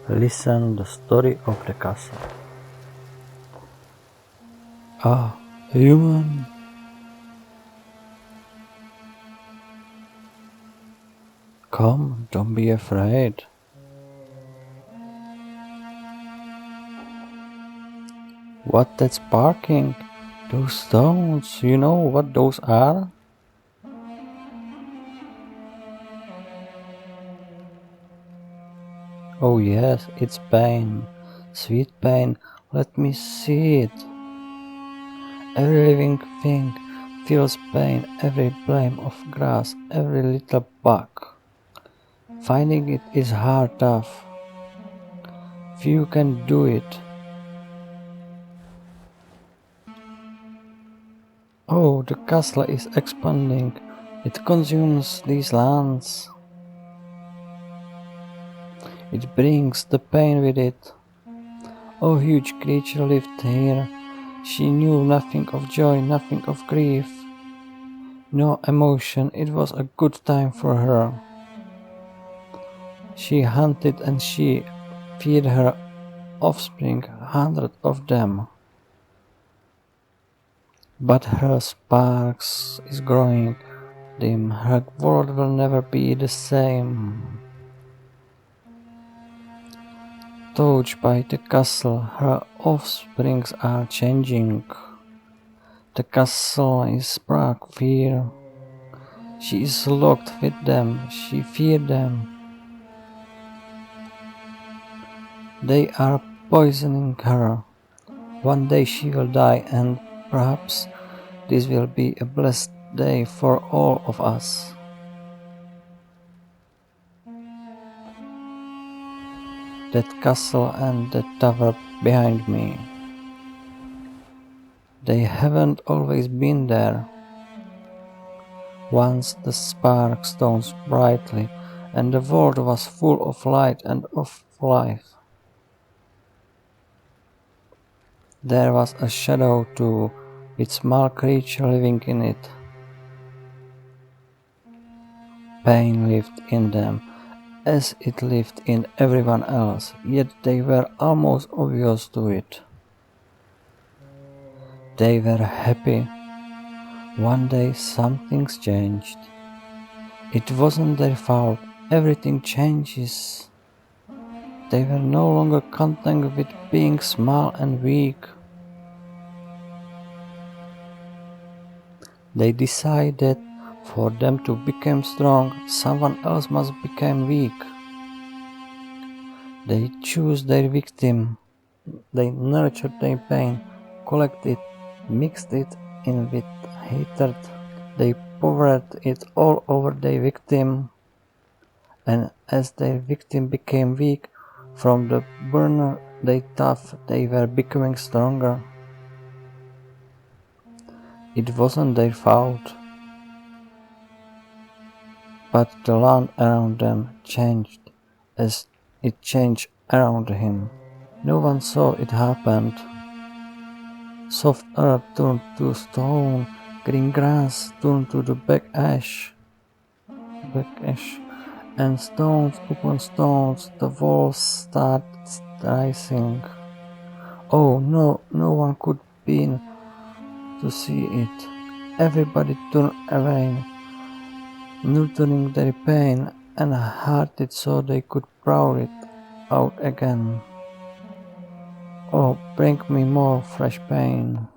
Listen the story of the castle. Ah, human! Come, don't be afraid. What that's barking? Those stones, you know what those are? Oh yes, it's pain. Sweet pain, let me see it. Every living thing feels pain, every blade of grass, every little bug. Finding it is hard tough. Few can do it. Oh, the castle is expanding. It consumes these lands. It brings the pain with it. Oh, huge creature lived here. She knew nothing of joy, nothing of grief. No emotion, it was a good time for her. She hunted and she fed her offspring, hundreds of them. But her sparks is growing dim, her world will never be the same. Touched by the castle, her offsprings are changing. The castle is brought fear. She is locked with them, she fears them. They are poisoning her. One day she will die, and perhaps this will be a blessed day for all of us. That castle and that tower behind me. They haven't always been there. Once the spark stones brightly, and the world was full of light and of life. There was a shadow too, with small creature living in it. Pain lived in them, as it lived in everyone else, yet they were almost obvious to it. They were happy. One day something's changed. It wasn't their fault, everything changes. They were no longer content with being small and weak. They decided for them to become strong, someone else must become weak. They choose their victim. They nurtured their pain, collected it, mixed it in with hatred. They poured it all over their victim, and as their victim became weak from the burner they thought they were becoming stronger. It wasn't their fault, but the land around them changed as it changed around him. No one saw it happen. Soft earth turned to stone, green grass turned to the black ash, and stones upon stones, the walls started rising. Oh no, no one could be to see it. Everybody turned away, nurturing their pain and hearted so they could pour it out again. Oh, bring me more fresh pain.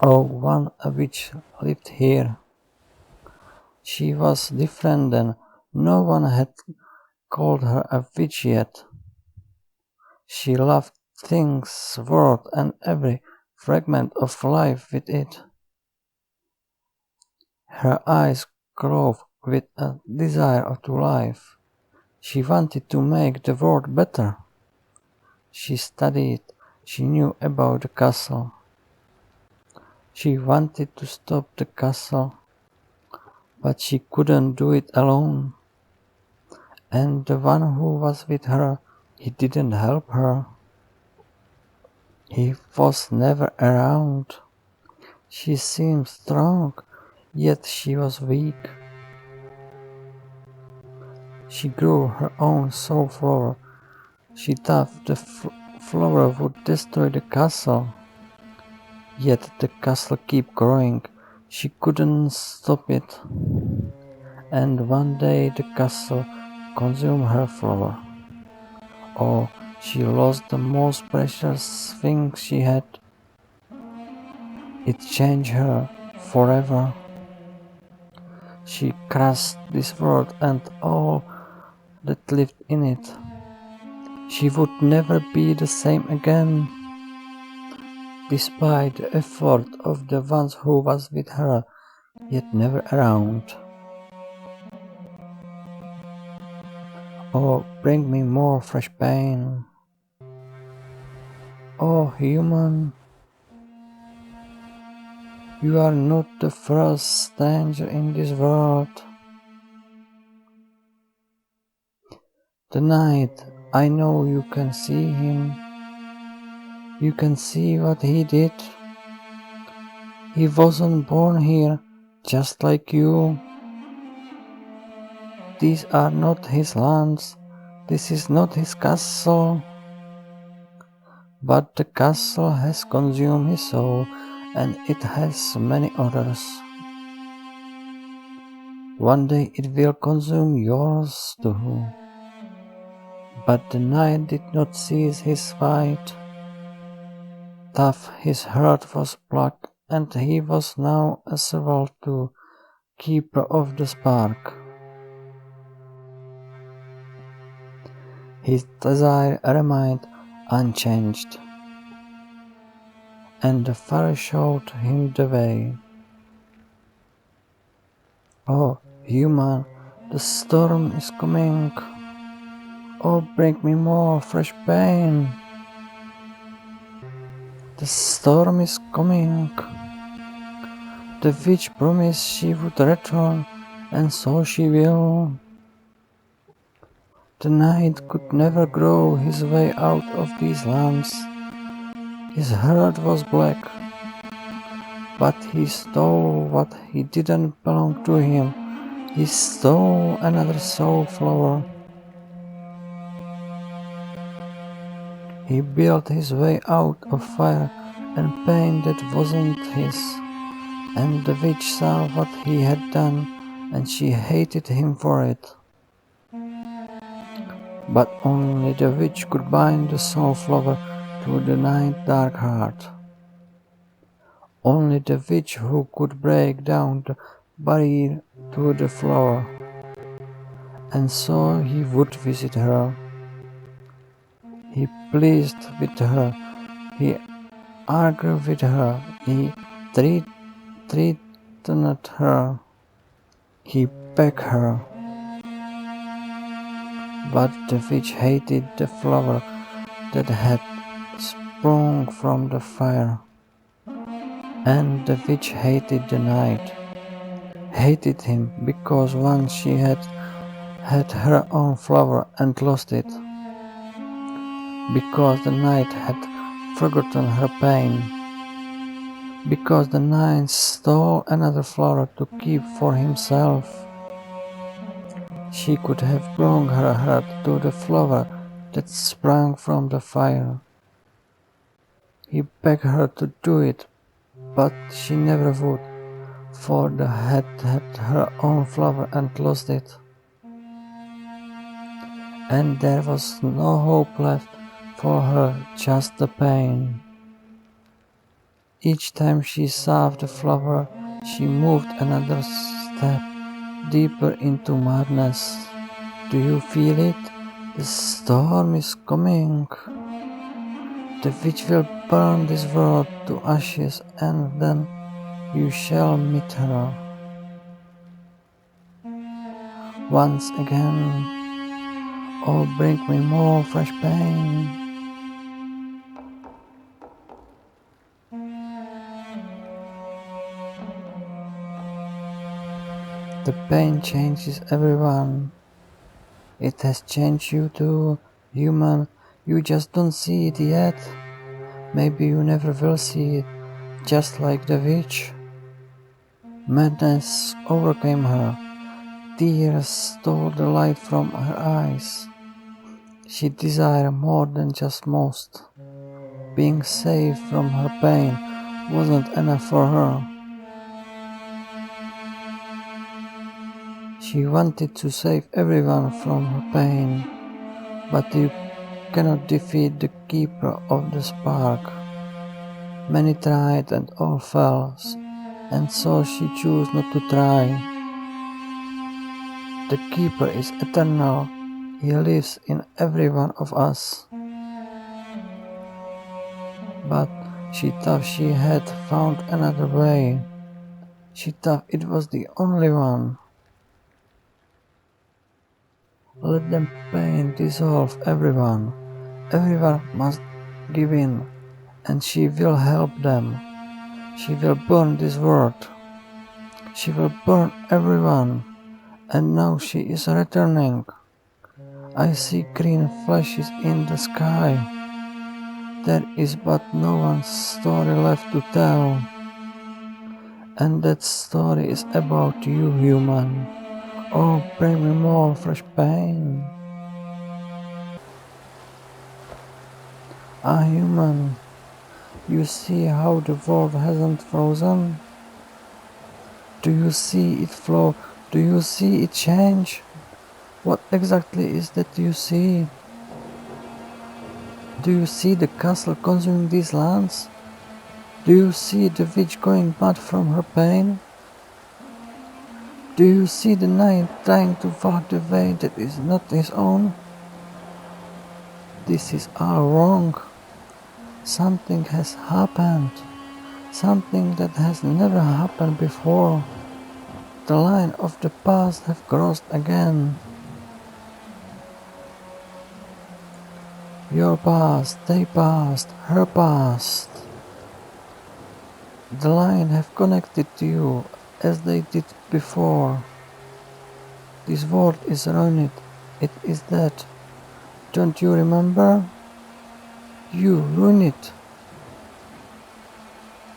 Oh, one a witch lived here. She was different than no one had called her a witch yet. She loved things, world, and every fragment of life with it. Her eyes glowed with a desire to life. She wanted to make the world better. She studied, she knew about the castle. She wanted to stop the castle, but she couldn't do it alone. And the one who was with her, he didn't help her. He was never around. She seemed strong, yet she was weak. She grew her own soul flower. She thought the flower would destroy the castle. Yet the castle kept growing. She couldn't stop it. And one day the castle consumed her flower. Oh, she lost the most precious thing she had. It changed her forever. She crushed this world and all that lived in it. She would never be the same again, despite the effort of the ones who was with her, yet never around. Oh, bring me more fresh pain. Oh, human, you are not the first stranger in this world. Tonight, I know you can see him. You can see what he did. He wasn't born here, just like you. These are not his lands. This is not his castle. But the castle has consumed his soul, and it has many others. One day it will consume yours too. But the knight did not cease his fight. Tough his heart was plucked, and he was now a servant to keeper of the spark. His desire remained unchanged, and the fire showed him the way. Oh, human, the storm is coming. Oh, bring me more fresh pain. The storm is coming. The witch promised she would return, and so she will. The knight could never grow his way out of these lands. His heart was black, but he stole what he didn't belong to him. He stole another soul flower. He built his way out of fire and pain that wasn't his. And the witch saw what he had done, and she hated him for it. But only the witch could bind the soul flower to the knight's dark heart. Only the witch who could break down the barrier to the flower. And so he would visit her. He pleased with her. He argued with her. He threatened her. He begged her. But the witch hated the flower that had sprung from the fire. And the witch hated the knight. Hated him because once she had her own flower and lost it. Because the knight had forgotten her pain. Because the knight stole another flower to keep for himself. She could have brought her heart to the flower that sprang from the fire. He begged her to do it, but she never would, for the had her own flower and lost it. And there was no hope left for her, just the pain. Each time she saw the flower, she moved another step deeper into madness. Do you feel it? The storm is coming. The witch will burn this world to ashes, and then you shall meet her. Once again, oh, bring me more fresh pain. The pain changes everyone. It has changed you too, human. You just don't see it yet. Maybe you never will see it, just like the witch. Madness overcame her. Tears stole the light from her eyes. She desired more than just most. Being saved from her pain wasn't enough for her. She wanted to save everyone from her pain, but you cannot defeat the keeper of the spark. Many tried and all fell, and so she chose not to try. The keeper is eternal. He lives in every one of us. But she thought she had found another way. She thought it was the only one. Let them pain dissolve everyone. Everyone must give in, and she will help them. She will burn this world. She will burn everyone, and now she is returning. I see green flashes in the sky. There is but no one's story left to tell. And that story is about you, human. Oh, bring me more fresh pain. Ah, human, you see how the world hasn't frozen? Do you see it flow? Do you see it change? What exactly is that you see? Do you see the castle consuming these lands? Do you see the witch going mad from her pain? Do you see the knight trying to walk the way that is not his own? This is all wrong. Something has happened. Something that has never happened before. The line of the past have crossed again. Your past, their past, her past. The line have connected to you as they did before. This world is ruined. It is dead. Don't you remember? You ruined it.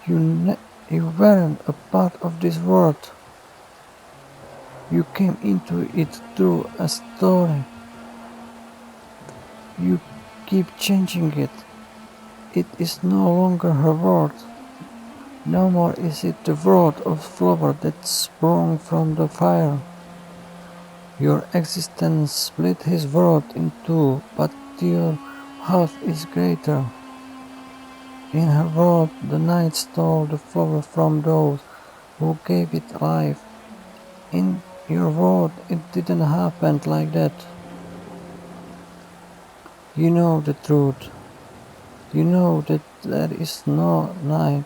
You weren't a part of this world. You came into it through a story. You keep changing it. It is no longer her world. No more is it the world of flower that sprung from the fire. Your existence split his world in two, but your half is greater. In her world, the night stole the flower from those who gave it life. In your world, it didn't happen like that. You know the truth. You know that there is no night,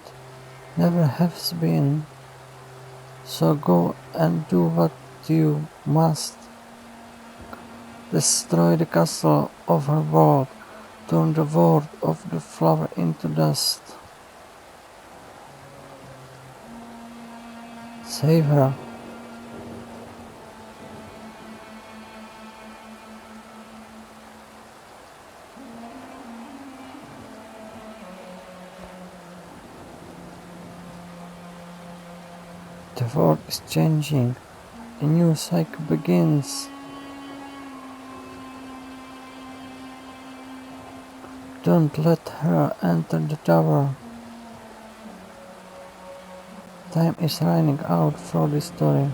never has been. So go and do what you must. Destroy the castle of her world, turn the world of the flower into dust. Save her. The world is changing. A new cycle begins. Don't let her enter the tower. Time is running out for this story.